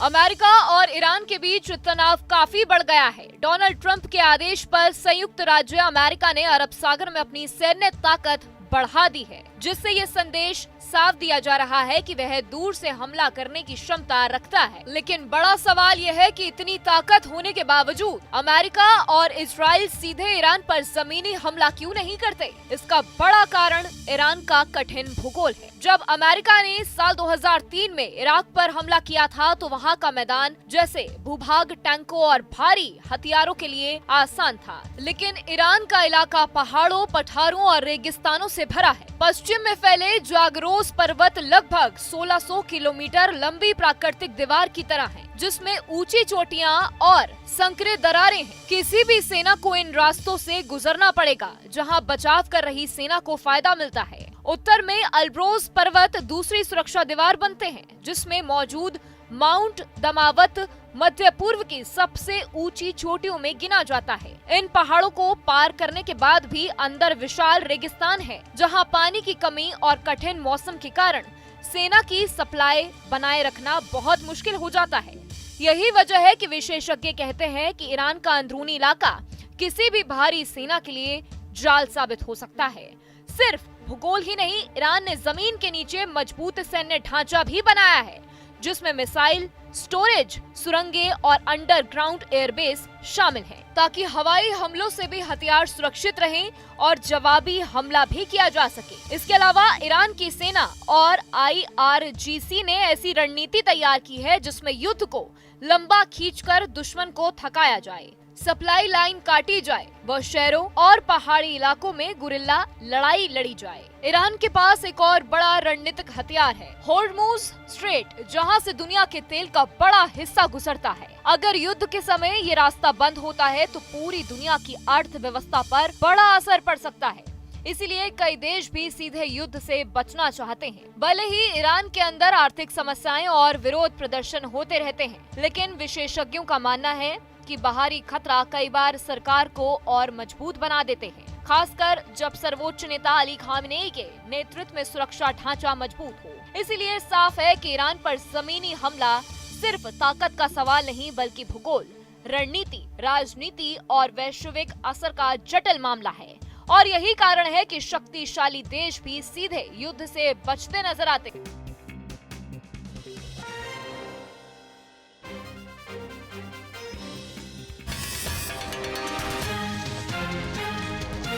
America और Iran के बीच तनाव काफी बढ़ गया है। डोनाल्ड ट्रंप के आदेश पर संयुक्त राज्य अमेरिका ने अरब सागर में अपनी सैन्य ताकत बढ़ा दी है, जिससे ये संदेश साफ दिया जा रहा है कि वह दूर से हमला करने की क्षमता रखता है। लेकिन बड़ा सवाल यह है कि इतनी ताकत होने के बावजूद अमेरिका और इजराइल सीधे ईरान पर जमीनी हमला क्यों नहीं करते? इसका बड़ा कारण ईरान का कठिन भूगोल है। जब अमेरिका ने साल 2003 में इराक पर हमला किया था तो वहाँ का मैदान जैसे भूभाग टैंकों और भारी हथियारों के लिए आसान था, लेकिन ईरान का इलाका पहाड़ों, पठारों और रेगिस्तानों से भरा है। पश्चिम में फैले जागरोस पर्वत लगभग 1600 किलोमीटर लंबी प्राकृतिक दीवार की तरह है, जिसमें ऊंची चोटियां और संकरे दरारें हैं। किसी भी सेना को इन रास्तों से गुजरना पड़ेगा, जहां बचाव कर रही सेना को फायदा मिलता है। उत्तर में अल्ब्रोज पर्वत दूसरी सुरक्षा दीवार बनते हैं, जिसमें मौजूद माउंट दमावत मध्य पूर्व की सबसे ऊंची चोटियों में गिना जाता है। इन पहाड़ों को पार करने के बाद भी अंदर विशाल रेगिस्तान है, जहां पानी की कमी और कठिन मौसम के कारण सेना की सप्लाई बनाए रखना बहुत मुश्किल हो जाता है। यही वजह है कि विशेषज्ञ कहते हैं कि ईरान का अंदरूनी इलाका किसी भी भारी सेना के लिए जाल साबित हो सकता है। सिर्फ भूगोल ही नहीं, ईरान ने जमीन के नीचे मजबूत सैन्य ढांचा भी बनाया है, जिसमें मिसाइल, स्टोरेज, सुरंगें और अंडरग्राउंड एयरबेस शामिल हैं, ताकि हवाई हमलों से भी हथियार सुरक्षित रहें और जवाबी हमला भी किया जा सके। इसके अलावा ईरान की सेना और IRGC ने ऐसी रणनीति तैयार की है जिसमें युद्ध को लंबा खींचकर दुश्मन को थकाया जाए, सप्लाई लाइन काटी जाए व शहरों और पहाड़ी इलाकों में गुरिल्ला लड़ाई लड़ी जाए। ईरान के पास एक और बड़ा रणनीतिक हथियार है, होर्मुज स्ट्रेट, जहां से दुनिया के तेल का बड़ा हिस्सा गुजरता है। अगर युद्ध के समय ये रास्ता बंद होता है तो पूरी दुनिया की अर्थव्यवस्था पर बड़ा असर पड़ सकता है। इसीलिए कई देश भी सीधे युद्ध से बचना चाहते हैं। भले ही ईरान के अंदर आर्थिक समस्याएं और विरोध प्रदर्शन होते रहते हैं, लेकिन विशेषज्ञों का मानना है कि बाहरी खतरा कई बार सरकार को और मजबूत बना देते हैं, खासकर जब सर्वोच्च नेता अली खामेनेई के नेतृत्व में सुरक्षा ढांचा मजबूत हो। इसीलिए साफ है कि ईरान पर जमीनी हमला सिर्फ ताकत का सवाल नहीं, बल्कि भूगोल, रणनीति, राजनीति और वैश्विक असर का जटिल मामला है। और यही कारण है कि शक्तिशाली देश भी सीधे युद्ध से बचते नजर आते हैं।